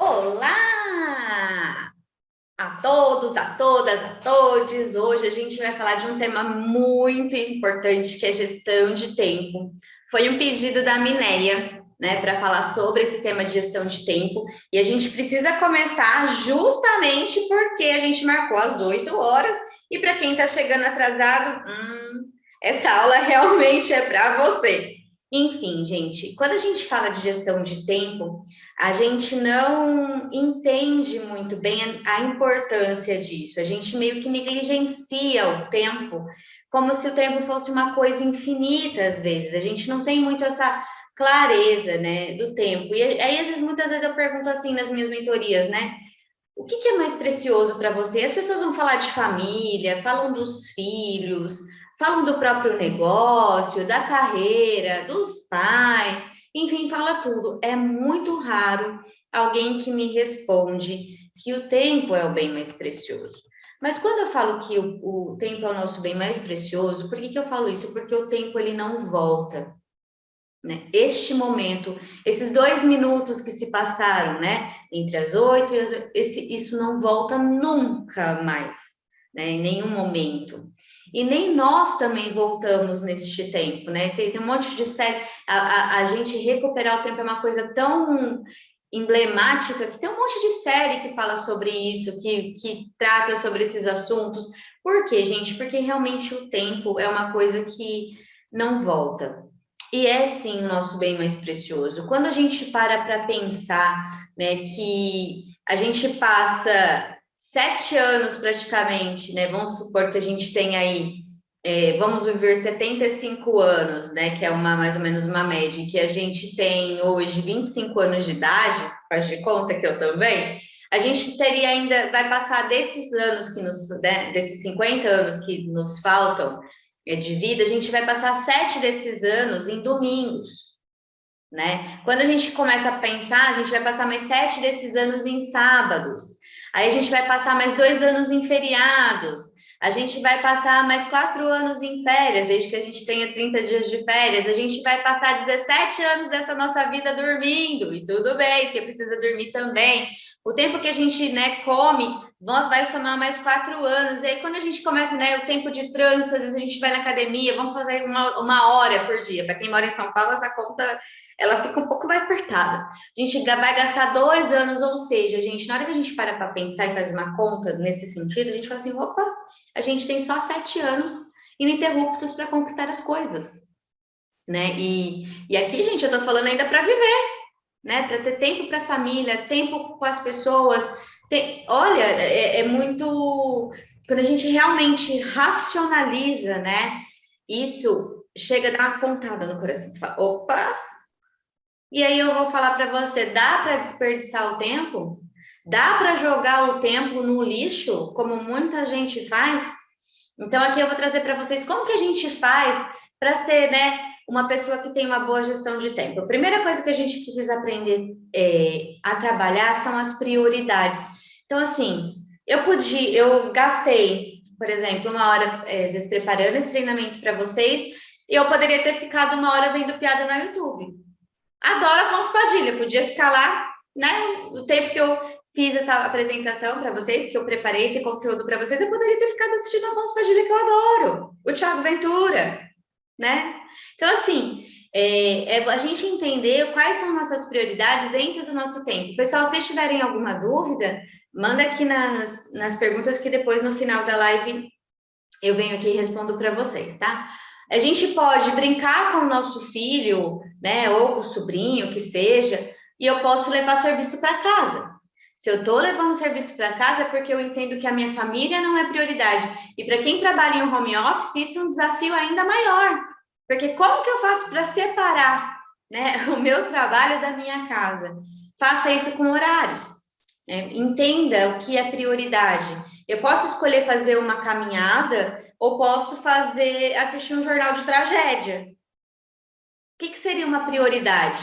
Olá a todos, a todas, a todes. Hoje a gente vai falar de um tema muito importante que é gestão de tempo. Foi um pedido da Mineia, né, para falar sobre esse tema de gestão de tempo e a gente precisa começar justamente porque a gente marcou às 8 horas e para quem está chegando atrasado, essa aula realmente é para você. Enfim, gente, quando a gente fala de gestão de tempo, a gente não entende muito bem a importância disso. A gente meio que negligencia o tempo, como se o tempo fosse uma coisa infinita, às vezes. A gente não tem muito essa clareza, né, do tempo. E aí, às vezes, muitas vezes eu pergunto assim nas minhas mentorias, né? O que é mais precioso para você? As pessoas vão falar de família, falam dos filhos, falam do próprio negócio, da carreira, dos pais, enfim, fala tudo. É muito raro alguém que me responde que o tempo é o bem mais precioso. Mas quando eu falo que o tempo é o nosso bem mais precioso, por que eu falo isso? Porque o tempo ele não volta, né? Este momento, esses 2 minutos que se passaram, né? Entre as 8 e isso não volta nunca mais, né? Em nenhum momento. E nem nós também voltamos neste tempo, né? Tem um monte de série. A gente recuperar o tempo é uma coisa tão emblemática que tem um monte de série que fala sobre isso, que trata sobre esses assuntos. Por quê, gente? Porque realmente o tempo é uma coisa que não volta. E é sim o nosso bem mais precioso. Quando a gente para pensar, né, que a gente passa 7 anos praticamente, né? Vamos supor que a gente tem aí, vamos viver 75 anos, né? Que é mais ou menos uma média, que a gente tem hoje 25 anos de idade, faz de conta que eu também. A gente teria ainda, vai passar desses anos que nos, né, desses 50 anos que nos faltam de vida, a gente vai passar 7 desses anos em domingos, né? Quando a gente começa a pensar, a gente vai passar mais 7 desses anos em sábados, aí a gente vai passar mais 2 anos em feriados, a gente vai passar mais 4 anos em férias, desde que a gente tenha 30 dias de férias, a gente vai passar 17 anos dessa nossa vida dormindo, e tudo bem, porque precisa dormir também. O tempo que a gente, né, come vai somar mais 4 anos. E aí, quando a gente começa, né, o tempo de trânsito, às vezes a gente vai na academia, vamos fazer uma hora por dia. Para quem mora em São Paulo, essa conta ela fica um pouco mais apertada. A gente vai gastar 2 anos, ou seja, gente, na hora que a gente para pensar e fazer uma conta nesse sentido, a gente fala assim: opa, a gente tem só 7 anos ininterruptos para conquistar as coisas, né? E aqui, gente, eu tô falando ainda para viver, né? Para ter tempo para a família, tempo com as pessoas. Olha, é muito. Quando a gente realmente racionaliza, né? Isso chega a dar uma pontada no coração. Você fala, opa! E aí eu vou falar para você: dá para desperdiçar o tempo? Dá para jogar o tempo no lixo, como muita gente faz? Então, aqui eu vou trazer para vocês como que a gente faz para ser, né, uma pessoa que tem uma boa gestão de tempo. A primeira coisa que a gente precisa aprender a trabalhar são as prioridades. Então, assim, eu gastei, por exemplo, uma hora, às vezes, preparando esse treinamento para vocês, e eu poderia ter ficado uma hora vendo piada no YouTube. Adoro Afonso Padilha, podia ficar lá, né, o tempo que eu fiz essa apresentação para vocês, que eu preparei esse conteúdo para vocês, eu poderia ter ficado assistindo Afonso Padilha, que eu adoro, o Thiago Ventura, né? Então, assim, a gente entender quais são nossas prioridades dentro do nosso tempo. Pessoal, se vocês tiverem alguma dúvida, manda aqui nas perguntas que depois, no final da live, eu venho aqui e respondo para vocês, tá? A gente pode brincar com o nosso filho, né, ou com o sobrinho, que seja, e eu posso levar serviço para casa. Se eu estou levando serviço para casa, é porque eu entendo que a minha família não é prioridade. E para quem trabalha em um home office, isso é um desafio ainda maior. Porque como que eu faço para separar, né, o meu trabalho da minha casa? Faça isso com horários. Entenda o que é prioridade. Eu posso escolher fazer uma caminhada ou posso assistir um jornal de tragédia. O que seria uma prioridade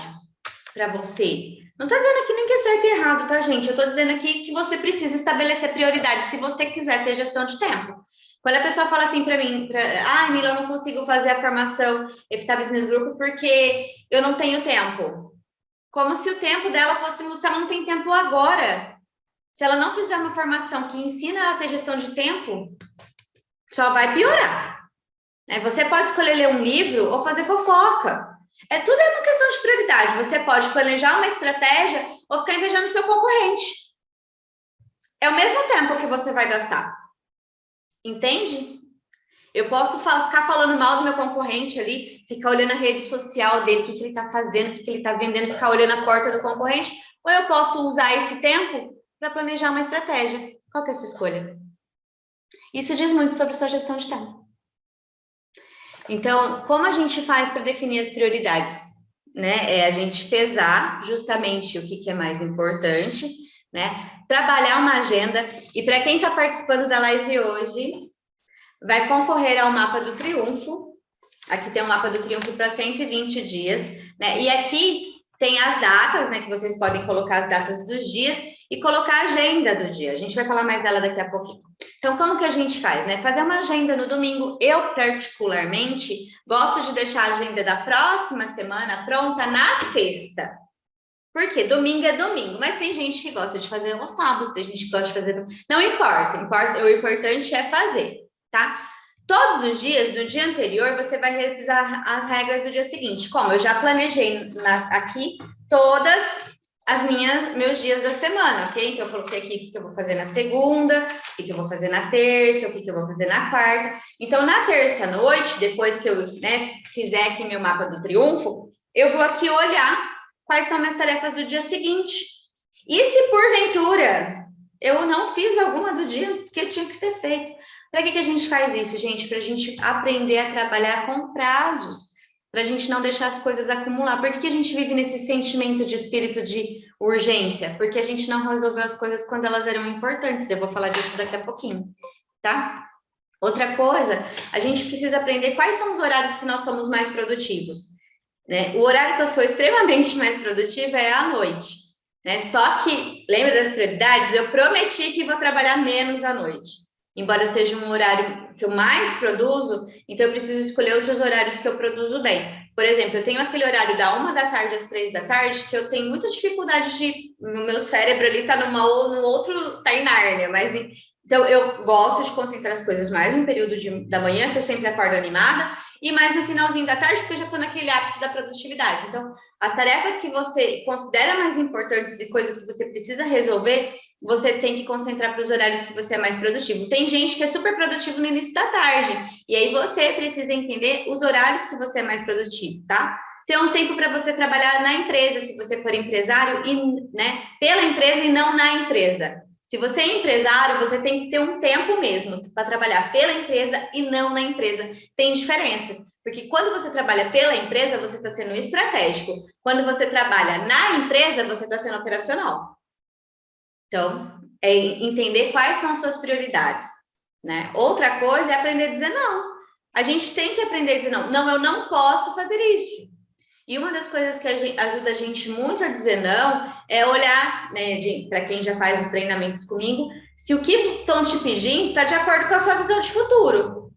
para você? Não estou dizendo aqui nem que é certo e errado, tá, gente? Eu estou dizendo aqui que você precisa estabelecer prioridade se você quiser ter gestão de tempo. Quando a pessoa fala assim para mim, Mila, eu não consigo fazer a formação EFTA Business Group porque eu não tenho tempo. como se o tempo dela fosse, se ela não tem tempo agora. Se ela não fizer uma formação que ensina ela a ter gestão de tempo, só vai piorar. Você pode escolher ler um livro ou fazer fofoca. Tudo é uma questão de prioridade. Você pode planejar uma estratégia ou ficar invejando seu concorrente. É o mesmo tempo que você vai gastar. Entende? Eu posso ficar falando mal do meu concorrente ali, ficar olhando a rede social dele, o que ele está fazendo, o que ele está vendendo, ficar olhando a porta do concorrente, ou eu posso usar esse tempo para planejar uma estratégia. Qual que é a sua escolha? Isso diz muito sobre sua gestão de tempo. Então, como a gente faz para definir as prioridades? É a gente pesar justamente o que é mais importante, trabalhar uma agenda. E para quem está participando da live hoje, vai concorrer ao mapa do triunfo. Aqui tem um mapa do triunfo para 120 dias, E aqui tem as datas, que vocês podem colocar as datas dos dias e colocar a agenda do dia. A gente vai falar mais dela daqui a pouquinho. Então, como que a gente faz, Fazer uma agenda no domingo. Eu, particularmente, gosto de deixar a agenda da próxima semana pronta na sexta. Por quê? Domingo é domingo, mas tem gente que gosta de fazer aos sábados, tem gente que gosta de fazer... Não importa, o importante é fazer, tá? Todos os dias do dia anterior, você vai revisar as regras do dia seguinte. Como eu já planejei aqui todas meus dias da semana, ok? Então, eu coloquei aqui o que eu vou fazer na segunda, o que eu vou fazer na terça, o que eu vou fazer na quarta. Então, na terça-noite, depois que eu fizer aqui meu mapa do triunfo, eu vou aqui olhar quais são minhas tarefas do dia seguinte. E se, porventura, eu não fiz alguma do dia que eu tinha que ter feito? Para que a gente faz isso, gente? Para a gente aprender a trabalhar com prazos, para a gente não deixar as coisas acumular. Por que a gente vive nesse sentimento de espírito de urgência? Porque a gente não resolveu as coisas quando elas eram importantes. Eu vou falar disso daqui a pouquinho, tá? Outra coisa, a gente precisa aprender quais são os horários que nós somos mais produtivos. O horário que eu sou extremamente mais produtiva é à noite. Só que, lembra das prioridades? Eu prometi que vou trabalhar menos à noite. Embora seja um horário que eu mais produzo, então eu preciso escolher outros horários que eu produzo bem. Por exemplo, eu tenho aquele horário da 1 da tarde às 3 da tarde, que eu tenho muita dificuldade de... O meu cérebro ali tá no outro... Tá em Nárnia, mas... Então, eu gosto de concentrar as coisas mais no período da manhã, que eu sempre acordo animada, e mais no finalzinho da tarde, porque eu já estou naquele ápice da produtividade. Então, as tarefas que você considera mais importantes e coisas que você precisa resolver, você tem que concentrar para os horários que você é mais produtivo. Tem gente que é super produtivo no início da tarde, e aí você precisa entender os horários que você é mais produtivo, tá? Ter um tempo para você trabalhar na empresa, se você for empresário, pela empresa e não na empresa. Se você é empresário, você tem que ter um tempo mesmo para trabalhar pela empresa e não na empresa. Tem diferença, porque quando você trabalha pela empresa, você está sendo estratégico. Quando você trabalha na empresa, você está sendo operacional. Então, é entender quais são as suas prioridades, Outra coisa é aprender a dizer não. A gente tem que aprender a dizer não. Não, eu não posso fazer isso. E uma das coisas que ajuda a gente muito a dizer não é olhar, para quem já faz os treinamentos comigo, se o que estão te pedindo está de acordo com a sua visão de futuro.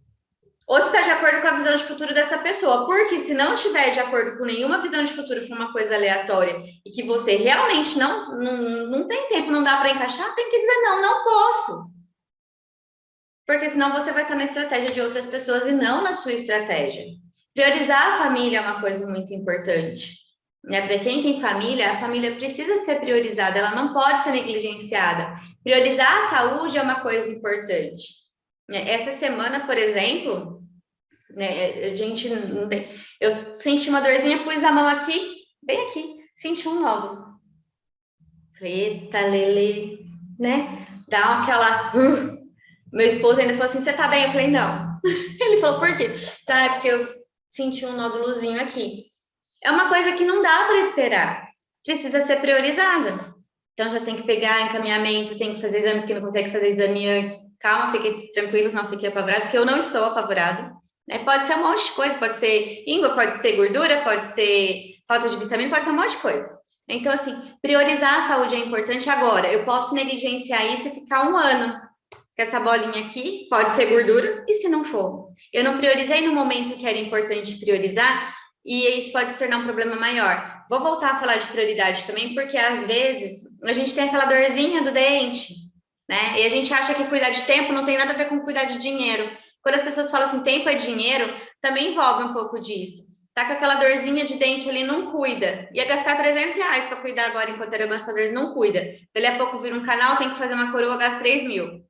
Ou se está de acordo com a visão de futuro dessa pessoa. Porque se não estiver de acordo com nenhuma visão de futuro, for uma coisa aleatória, e que você realmente não tem tempo, não dá para encaixar, tem que dizer não, não posso. Porque senão você vai estar na estratégia de outras pessoas e não na sua estratégia. Priorizar a família é uma coisa muito importante. Para quem tem família, a família precisa ser priorizada, ela não pode ser negligenciada. Priorizar a saúde é uma coisa importante. Essa semana, por exemplo, eu senti uma dorzinha, pus a mão aqui, bem aqui, senti um nódulo. Falei, eita, Lele, dá aquela... Meu esposo ainda falou assim, você tá bem? Eu falei, não. Ele falou, por quê? Tá, é porque eu senti um nódulozinho aqui. É uma coisa que não dá para esperar. Precisa ser priorizada. Então, já tem que pegar encaminhamento, tem que fazer exame, porque não consegue fazer exame antes. Calma, fiquem tranquilos, não fiquem apavorados, porque eu não estou apavorada. Pode ser um monte de coisa, pode ser íngua, pode ser gordura, pode ser falta de vitamina, pode ser um monte de coisa. Então, assim, priorizar a saúde é importante agora. Eu posso negligenciar isso e ficar 1 ano. Essa bolinha aqui pode ser gordura, e se não for? Eu não priorizei no momento que era importante priorizar, e isso pode se tornar um problema maior. Vou voltar a falar de prioridade também, porque às vezes a gente tem aquela dorzinha do dente, né? E a gente acha que cuidar de tempo não tem nada a ver com cuidar de dinheiro. Quando as pessoas falam assim, tempo é dinheiro, também envolve um pouco disso. Tá com aquela dorzinha de dente ali, não cuida. Ia gastar R$ 300 para cuidar agora enquanto era amassador, não cuida. Dali a pouco vira um canal, tem que fazer uma coroa, gasta 3.000.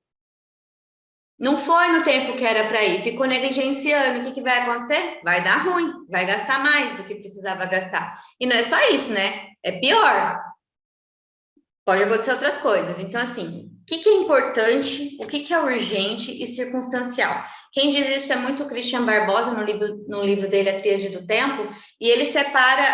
Não foi no tempo que era para ir, ficou negligenciando. O que vai acontecer? Vai dar ruim, vai gastar mais do que precisava gastar. E não é só isso, né? É pior. Pode acontecer outras coisas. Então, assim, o que é importante, o que é urgente e circunstancial? Quem diz isso é muito o Christian Barbosa, no livro dele, A Tríade do Tempo, e ele separa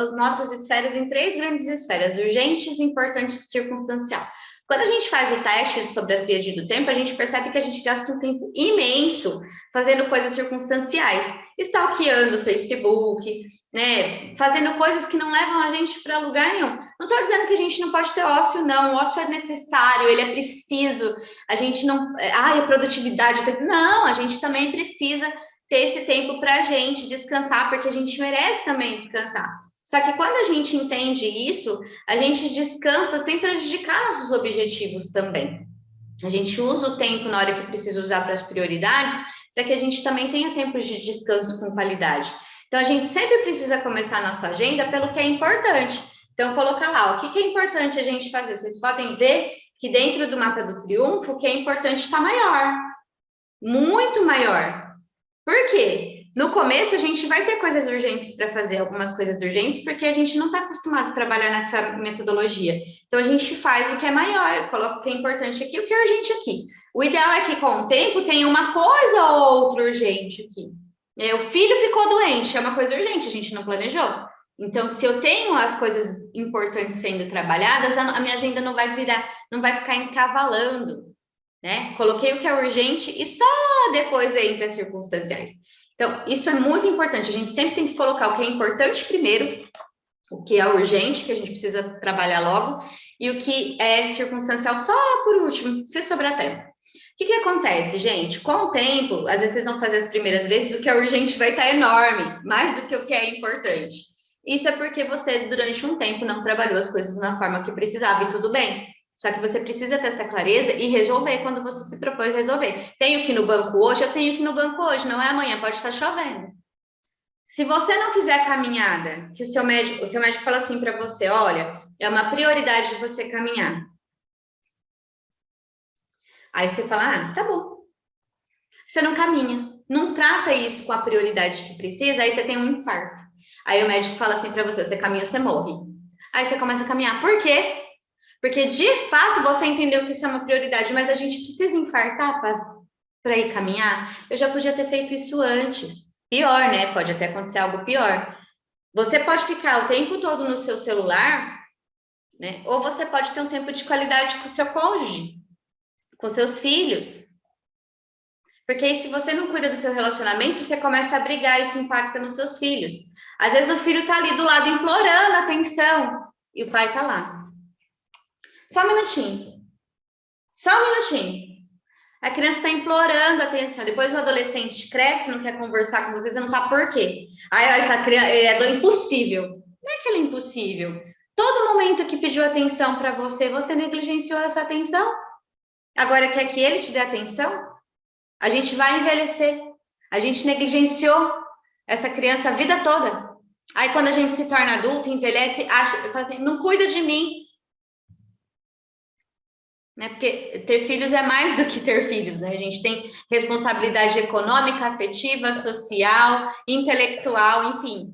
as nossas esferas em 3 grandes esferas: urgentes, importantes e circunstancial. Quando a gente faz o teste sobre a tríade do tempo, a gente percebe que a gente gasta um tempo imenso fazendo coisas circunstanciais, stalkeando o Facebook, né, fazendo coisas que não levam a gente para lugar nenhum. Não estou dizendo que a gente não pode ter ócio, não. O ócio é necessário, ele é preciso. A gente não... a produtividade... Não, a gente também precisa ter esse tempo para a gente descansar, porque a gente merece também descansar. Só que quando a gente entende isso, a gente descansa sem prejudicar nossos objetivos também. A gente usa o tempo na hora que precisa usar para as prioridades, para que a gente também tenha tempo de descanso com qualidade. Então, a gente sempre precisa começar a nossa agenda pelo que é importante. Então, colocar lá, o que é importante a gente fazer? Vocês podem ver que dentro do mapa do triunfo, o que é importante está maior. Muito maior. Por quê? No começo, a gente vai ter coisas urgentes para fazer, algumas coisas urgentes, porque a gente não está acostumado a trabalhar nessa metodologia. Então, a gente faz o que é maior, coloca o que é importante aqui, o que é urgente aqui. O ideal é que, com o tempo, tenha uma coisa ou outra urgente aqui. O filho ficou doente, é uma coisa urgente, a gente não planejou. Então, se eu tenho as coisas importantes sendo trabalhadas, a minha agenda não vai ficar encavalando, né? Coloquei o que é urgente e só depois entra as circunstanciais. Então, isso é muito importante. A gente sempre tem que colocar o que é importante primeiro, o que é urgente, que a gente precisa trabalhar logo, e o que é circunstancial só por último, se sobrar tempo. O que acontece, gente? Com o tempo, às vezes vocês vão fazer as primeiras vezes, o que é urgente vai estar enorme, mais do que o que é importante. Isso é porque você, durante um tempo, não trabalhou as coisas na forma que precisava, e tudo bem. Só que você precisa ter essa clareza e resolver quando você se propôs resolver. Tenho que ir no banco hoje, eu tenho que ir no banco hoje, não é amanhã, pode estar chovendo. Se você não fizer a caminhada, que o seu médico fala assim para você, olha, é uma prioridade você caminhar. Aí você fala, tá bom. Você não caminha, não trata isso com a prioridade que precisa, aí você tem um infarto. Aí o médico fala assim para você, você caminha, você morre. Aí você começa a caminhar. Por quê? Porque, de fato, você entendeu que isso é uma prioridade, mas a gente precisa infartar para ir caminhar? Eu já podia ter feito isso antes. Pior, né? Pode até acontecer algo pior. Você pode ficar o tempo todo no seu celular, né? Ou você pode ter um tempo de qualidade com o seu cônjuge, com seus filhos. Porque aí, se você não cuida do seu relacionamento, você começa a brigar, isso impacta nos seus filhos. Às vezes o filho tá ali do lado implorando atenção e o pai tá lá. Só um minutinho. Só um minutinho. A criança está implorando atenção. Depois o adolescente cresce, não quer conversar com vocês, você não sabe por quê. Aí essa criança é impossível. Não é que ela é impossível. Todo momento que pediu atenção para você, você negligenciou essa atenção. Agora quer que ele te dê atenção? A gente vai envelhecer. A gente negligenciou essa criança a vida toda. Aí quando a gente se torna adulto, envelhece, fala assim, não cuida de mim. Né? Porque ter filhos é mais do que ter filhos, né? A gente tem responsabilidade econômica, afetiva, social, intelectual, enfim.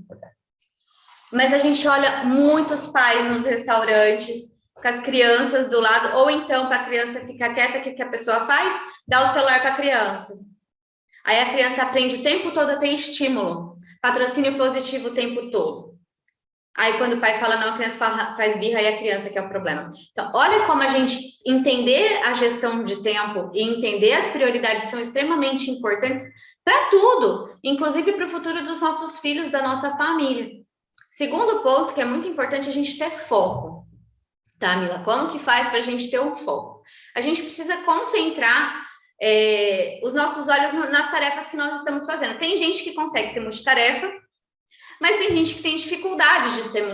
Mas a gente olha muitos pais nos restaurantes, com as crianças do lado, ou então, para a criança ficar quieta, o que a pessoa faz? Dá o celular para a criança. Aí a criança aprende o tempo todo a ter estímulo, patrocínio positivo o tempo todo. Aí, quando o pai fala não, a criança faz birra e a criança que é o problema. Então, olha como a gente entender a gestão de tempo e entender as prioridades são extremamente importantes para tudo, inclusive para o futuro dos nossos filhos, da nossa família. Segundo ponto, que é muito importante, a gente ter foco. Tá, Mila? Como que faz para a gente ter um foco? A gente precisa concentrar os nossos olhos nas tarefas que nós estamos fazendo. Tem gente que consegue ser multitarefa, mas tem gente que tem dificuldade de ser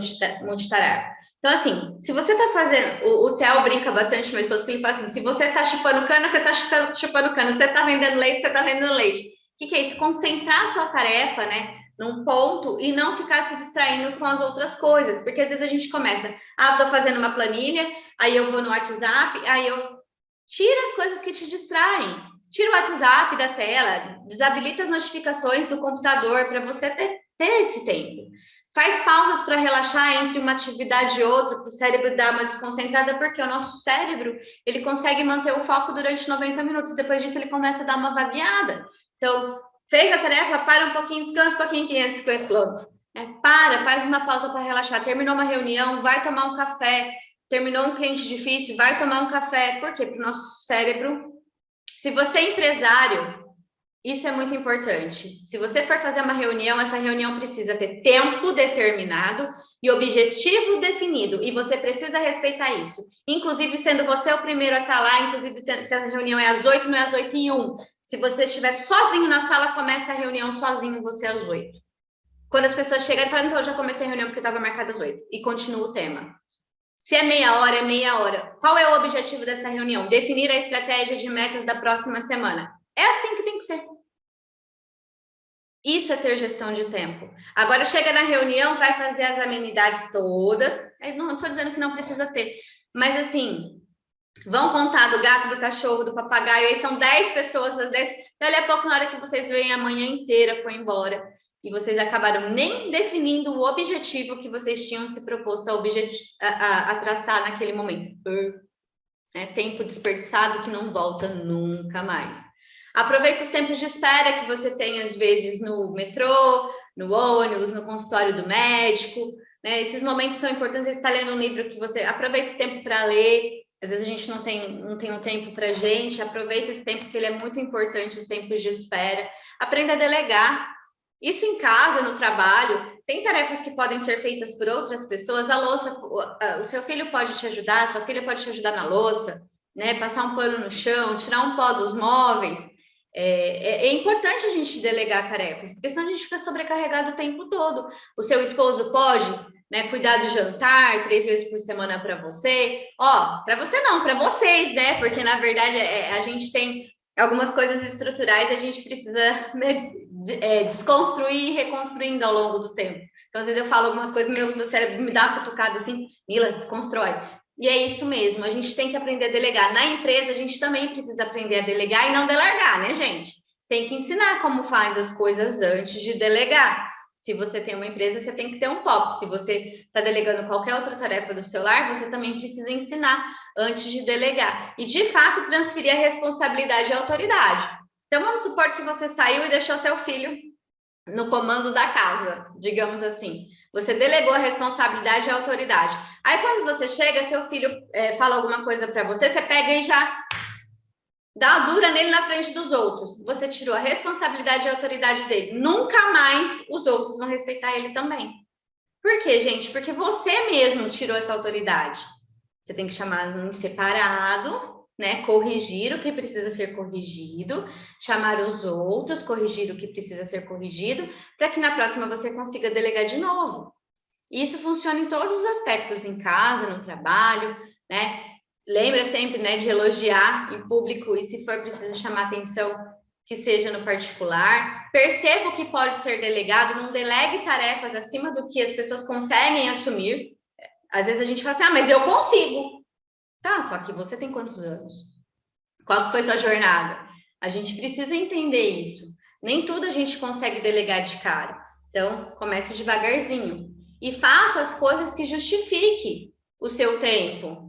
multitarefa. Então, assim, se você tá fazendo... O Theo brinca bastante, meu esposo, que ele fala assim, se você tá chupando cana, você tá chupando cana. Você tá vendendo leite, você tá vendendo leite. O que é isso? Concentrar a sua tarefa, né, num ponto e não ficar se distraindo com as outras coisas. Porque às vezes a gente começa, tô fazendo uma planilha, aí eu vou no WhatsApp, aí eu tiro as coisas que te distraem. Tira o WhatsApp da tela, desabilita as notificações do computador para você ter esse tempo. Faz pausas para relaxar entre uma atividade e outra, para o cérebro dar uma desconcentrada, porque o nosso cérebro, ele consegue manter o foco durante 90 minutos. Depois disso, ele começa a dar uma vagueada. Então, fez a tarefa, para um pouquinho, descansa um pouquinho, 550 quilômetros. Faz uma pausa para relaxar. Terminou uma reunião, vai tomar um café. Terminou um cliente difícil, vai tomar um café. Por quê? Para o nosso cérebro. Se você é empresário, isso é muito importante. Se você for fazer uma reunião, essa reunião precisa ter tempo determinado e objetivo definido. E você precisa respeitar isso. Inclusive, sendo você o primeiro a estar lá, inclusive se a reunião é às 8, não é às 8h01. Se você estiver sozinho na sala, começa a reunião sozinho, você às 8. Quando as pessoas chegam e falam, então eu já comecei a reunião porque estava marcada às 8. E continua o tema. Se é meia hora, é meia hora. Qual é o objetivo dessa reunião? Definir a estratégia de metas da próxima semana. É assim que tem que ser. Isso é ter gestão de tempo. Agora chega na reunião, vai fazer as amenidades todas. Não estou dizendo que não precisa ter, mas assim, vão contar do gato, do cachorro, do papagaio. Aí são 10 pessoas, das 10. Dali a pouco, na hora que vocês veem, a manhã inteira foi embora. E vocês acabaram nem definindo o objetivo que vocês tinham se proposto a traçar naquele momento. Tempo desperdiçado que não volta nunca mais. Aproveita os tempos de espera que você tem, às vezes, no metrô, no ônibus, no consultório do médico. Né? Esses momentos são importantes. Você está lendo um livro que você... Aproveita esse tempo para ler. Às vezes a gente não tem um tempo para a gente. Aproveita esse tempo, que ele é muito importante, os tempos de espera. Aprenda a delegar. Isso em casa, no trabalho. Tem tarefas que podem ser feitas por outras pessoas. A louça, o seu filho pode te ajudar, a sua filha pode te ajudar na louça, né? Passar um pano no chão, tirar um pó dos móveis. É importante a gente delegar tarefas, porque senão a gente fica sobrecarregado o tempo todo. O seu esposo pode, né, cuidar do jantar 3 vezes por semana para você. Para você não, para vocês, né? Porque, na verdade, a gente tem algumas coisas estruturais, a gente precisa, né, desconstruir e reconstruindo ao longo do tempo. Então, às vezes eu falo algumas coisas, meu cérebro me dá uma cutucada assim, Mila, desconstrói. E é isso mesmo, a gente tem que aprender a delegar. Na empresa, a gente também precisa aprender a delegar e não delargar, né, gente? Tem que ensinar como faz as coisas antes de delegar. Se você tem uma empresa, você tem que ter um POP. Se você está delegando qualquer outra tarefa do seu lar, você também precisa ensinar antes de delegar. E, de fato, transferir a responsabilidade e a autoridade. Então, vamos supor que você saiu e deixou seu filho no comando da casa, digamos assim. Você delegou a responsabilidade e a autoridade. Aí, quando você chega, seu filho fala alguma coisa para você, você pega e já dá dura nele na frente dos outros. Você tirou a responsabilidade e a autoridade dele. Nunca mais os outros vão respeitar ele também. Por quê, gente? Porque você mesmo tirou essa autoridade. Você tem que chamar em separado, né? Corrigir o que precisa ser corrigido, chamar os outros, corrigir o que precisa ser corrigido, para que na próxima você consiga delegar de novo. Isso funciona em todos os aspectos, em casa, no trabalho, né? Lembra sempre, né, de elogiar em público e, se for preciso chamar atenção, que seja no particular. Perceba o que pode ser delegado, não delegue tarefas acima do que as pessoas conseguem assumir. Às vezes a gente fala assim, mas eu consigo. Tá, só que você tem quantos anos? Qual foi sua jornada? A gente precisa entender isso. Nem tudo a gente consegue delegar de cara. Então, comece devagarzinho. E faça as coisas que justifiquem o seu tempo.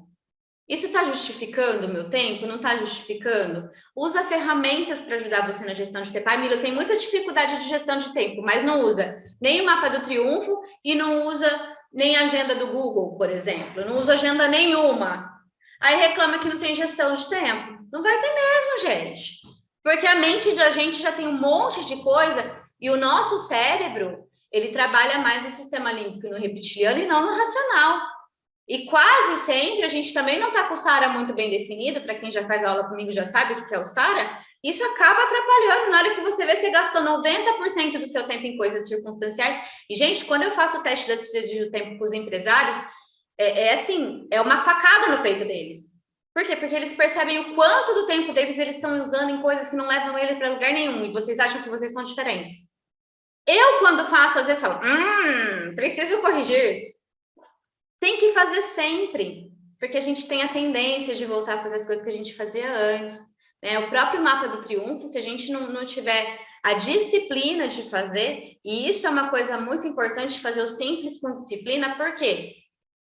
Isso está justificando o meu tempo? Não está justificando? Usa ferramentas para ajudar você na gestão de tempo. Mila, eu tenho muita dificuldade de gestão de tempo, mas não usa nem o mapa do triunfo e não usa nem a agenda do Google, por exemplo. Não usa agenda nenhuma. Aí reclama que não tem gestão de tempo. Não vai ter mesmo, gente. Porque a mente da gente já tem um monte de coisa e o nosso cérebro, ele trabalha mais no sistema límbico e no reptiliano e não no racional. E quase sempre a gente também não está com o SARA muito bem definido, para quem já faz aula comigo já sabe o que é o SARA, isso acaba atrapalhando. Na hora que você vê, você gastou 90% do seu tempo em coisas circunstanciais. E, gente, quando eu faço o teste da tríade do tempo com os empresários, assim, é uma facada no peito deles. Por quê? Porque eles percebem o quanto do tempo deles eles estão usando em coisas que não levam eles para lugar nenhum, e vocês acham que vocês são diferentes. Eu, quando faço, às vezes falo, preciso corrigir. Tem que fazer sempre, porque a gente tem a tendência de voltar a fazer as coisas que a gente fazia antes. Né? O próprio mapa do triunfo, se a gente não tiver a disciplina de fazer, e isso é uma coisa muito importante, fazer o simples com disciplina, por quê?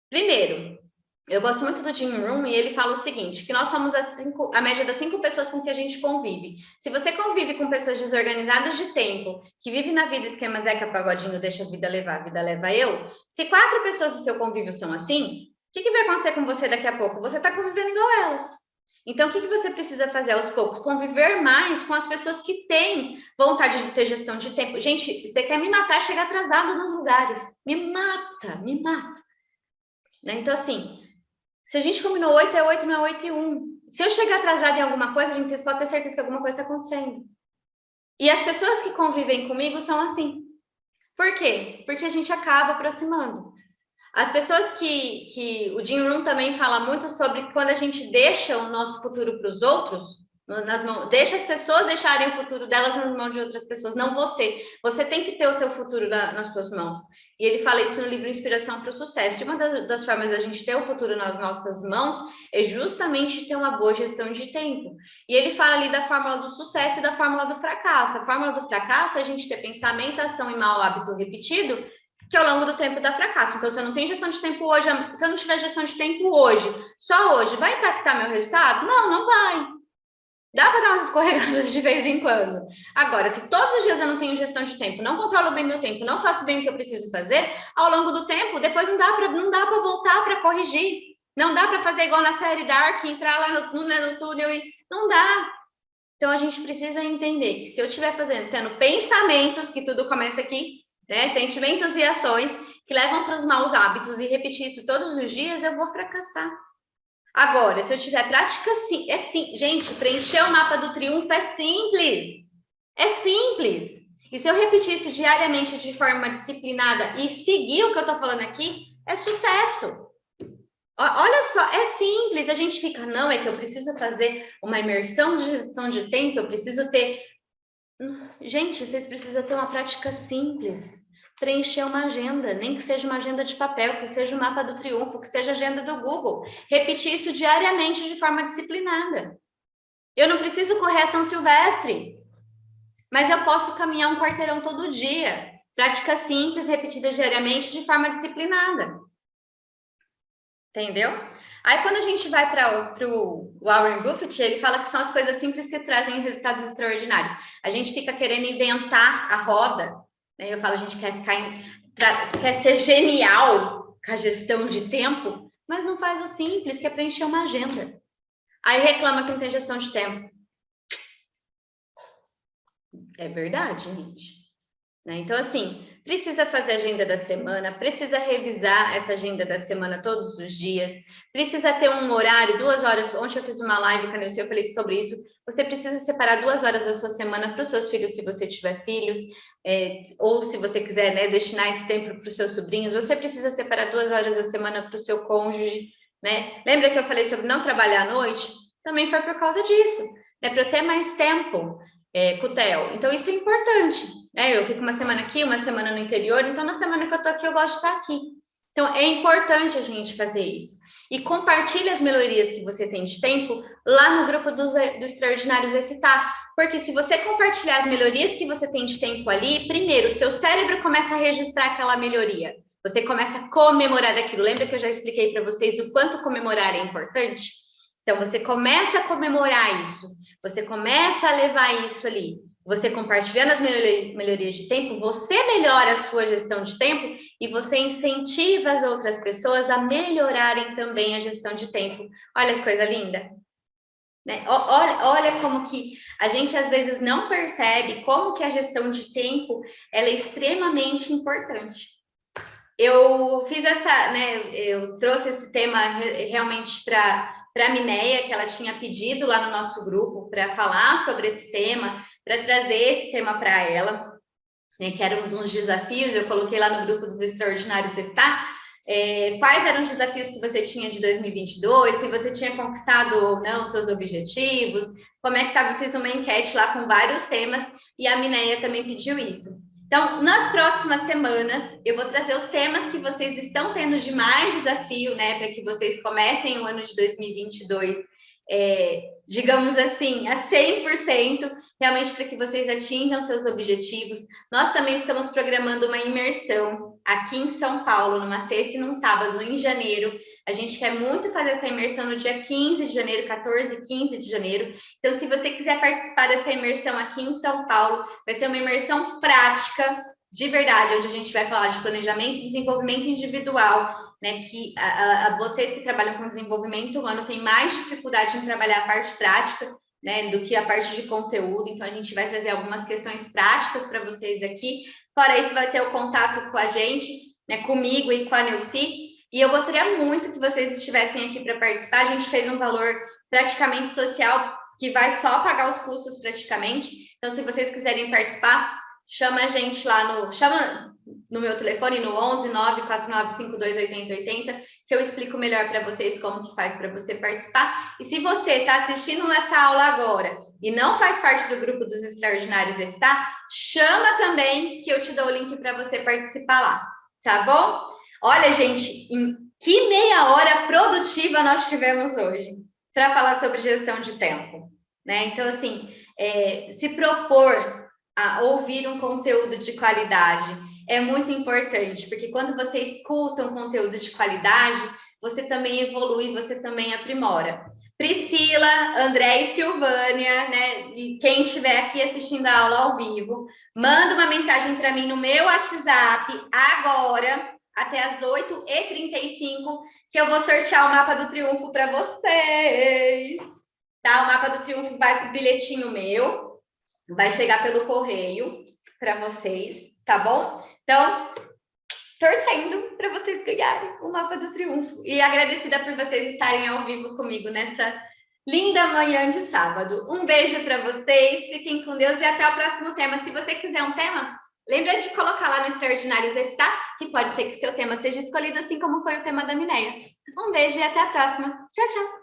Primeiro, eu gosto muito do Jim Rohn e ele fala o seguinte, que nós somos a média das 5 pessoas com que a gente convive. Se você convive com pessoas desorganizadas de tempo, que vivem na vida esquema Zeca Pagodinho, deixa a vida levar, a vida leva eu, se 4 pessoas do seu convívio são assim, o que vai acontecer com você daqui a pouco? Você está convivendo igual elas. Então, o que você precisa fazer aos poucos? Conviver mais com as pessoas que têm vontade de ter gestão de tempo. Gente, você quer me matar, chega atrasado nos lugares. Me mata, me mata. Né? Então, assim, se a gente combinou 8 é 8, não é 8 e 1. Se eu chegar atrasada em alguma coisa, gente, vocês podem ter certeza que alguma coisa está acontecendo. E as pessoas que convivem comigo são assim. Por quê? Porque a gente acaba aproximando. As pessoas que o Jim Rohn também fala muito sobre quando a gente deixa o nosso futuro para os outros, deixa as pessoas deixarem o futuro delas nas mãos de outras pessoas, não você. Você tem que ter o teu futuro nas suas mãos. E ele fala isso no livro Inspiração para o Sucesso. E uma das formas da gente ter o futuro nas nossas mãos é justamente ter uma boa gestão de tempo. E ele fala ali da fórmula do sucesso e da fórmula do fracasso. A fórmula do fracasso é a gente ter pensamento, ação e mau hábito repetido, que ao longo do tempo dá fracasso. Então, se eu não tenho gestão de tempo hoje, se eu não tiver gestão de tempo hoje, só hoje, vai impactar meu resultado? Não, não vai. Dá para dar umas escorregadas de vez em quando. Agora, se todos os dias eu não tenho gestão de tempo, não controlo bem meu tempo, não faço bem o que eu preciso fazer, ao longo do tempo, depois não dá para voltar para corrigir. Não dá para fazer igual na série Dark, entrar lá no túnel e não dá. Então, a gente precisa entender que se eu estiver tendo pensamentos, que tudo começa aqui, né? Sentimentos e ações que levam para os maus hábitos e repetir isso todos os dias, eu vou fracassar. Agora, se eu tiver prática, sim, gente, preencher o mapa do triunfo é simples. É simples. E se eu repetir isso diariamente de forma disciplinada e seguir o que eu estou falando aqui, é sucesso. Olha só, é simples. A gente fica, não, é que eu preciso fazer uma imersão de gestão de tempo, eu preciso ter... Gente, vocês precisam ter uma prática simples. Preencher uma agenda, nem que seja uma agenda de papel, que seja o mapa do triunfo, que seja a agenda do Google. Repetir isso diariamente de forma disciplinada. Eu não preciso correr a São Silvestre, mas eu posso caminhar um quarteirão todo dia. Prática simples, repetida diariamente de forma disciplinada. Entendeu? Aí, quando a gente vai para o Warren Buffett, ele fala que são as coisas simples que trazem resultados extraordinários. A gente fica querendo inventar a roda, né? Eu falo, a gente quer ser genial com a gestão de tempo, mas não faz o simples, que é preencher uma agenda. Aí reclama que não tem gestão de tempo. É verdade, gente. Né? Então, assim, precisa fazer a agenda da semana, precisa revisar essa agenda da semana todos os dias, precisa ter um horário, 2 horas. Ontem eu fiz uma live com a Nilce, eu falei sobre isso. Você precisa separar 2 horas da sua semana para os seus filhos, se você tiver filhos, ou se você quiser, né, destinar esse tempo para os seus sobrinhos. Você precisa separar 2 horas da semana para o seu cônjuge, né? Lembra que eu falei sobre não trabalhar à noite? Também foi por causa disso, né? Para eu ter mais tempo com o Theo. Então, isso é importante. Eu fico uma semana aqui, uma semana no interior, então na semana que eu tô aqui, eu gosto de estar aqui. Então, é importante a gente fazer isso. E compartilhe as melhorias que você tem de tempo lá no grupo dos Extraordinários EFTAR. Porque se você compartilhar as melhorias que você tem de tempo ali, primeiro, o seu cérebro começa a registrar aquela melhoria. Você começa a comemorar aquilo. Lembra que eu já expliquei para vocês o quanto comemorar é importante? Então, você começa a comemorar isso. Você começa a levar isso ali. Você compartilhando as melhorias de tempo, você melhora a sua gestão de tempo e você incentiva as outras pessoas a melhorarem também a gestão de tempo. Olha que coisa linda. Né? Olha como que a gente às vezes não percebe como que a gestão de tempo ela é extremamente importante. eu fiz essa, né? Eu trouxe esse tema realmente para a Mineia, que ela tinha pedido lá no nosso grupo para falar sobre esse tema, para trazer esse tema para ela, né, que era um dos desafios. Eu coloquei lá no grupo dos Extraordinários EFTAH, quais eram os desafios que você tinha de 2022, se você tinha conquistado ou não seus objetivos, como é que estava. Eu fiz uma enquete lá com vários temas e a Mineia também pediu isso. Então, nas próximas semanas, eu vou trazer os temas que vocês estão tendo de mais desafio, né, para que vocês comecem o ano de 2022, digamos assim, a 100%, realmente para que vocês atinjam seus objetivos. Nós também estamos programando uma imersão aqui em São Paulo, numa sexta e num sábado, em janeiro. A gente quer muito fazer essa imersão no dia 15 de janeiro, 14 e 15 de janeiro. Então, se você quiser participar dessa imersão aqui em São Paulo, vai ser uma imersão prática, de verdade, onde a gente vai falar de planejamento e desenvolvimento individual, né? Que vocês que trabalham com desenvolvimento humano têm mais dificuldade em trabalhar a parte prática, né, do que a parte de conteúdo. Então, a gente vai trazer algumas questões práticas para vocês aqui. Fora isso, vai ter o contato com a gente, né, comigo e com a Neuci. E eu gostaria muito que vocês estivessem aqui para participar. A gente fez um valor praticamente social, que vai só pagar os custos praticamente. Então, se vocês quiserem participar, chama a gente lá chama no meu telefone, no 11 94952 8080, que eu explico melhor para vocês como que faz para você participar. E se você está assistindo essa aula agora e não faz parte do grupo dos Extraordinários EFTAH, chama também, que eu te dou o link para você participar lá, tá bom? Olha, gente, que meia hora produtiva nós tivemos hoje para falar sobre gestão de tempo, né? Então, assim, se propor a ouvir um conteúdo de qualidade é muito importante, porque quando você escuta um conteúdo de qualidade, você também evolui, você também aprimora. Priscila, André e Silvânia, né? E quem estiver aqui assistindo a aula ao vivo, manda uma mensagem para mim no meu WhatsApp agora, até as 8h35, que eu vou sortear o mapa do triunfo para vocês. Tá? O mapa do triunfo vai com o bilhetinho meu, vai chegar pelo correio para vocês, tá bom? Então, torcendo para vocês ganharem o mapa do triunfo. E agradecida por vocês estarem ao vivo comigo nessa linda manhã de sábado. Um beijo para vocês, fiquem com Deus e até o próximo tema. Se você quiser um tema, lembra de colocar lá no Extraordinários EFTAH, que pode ser que seu tema seja escolhido, assim como foi o tema da Mineia. Um beijo e até a próxima. Tchau, tchau!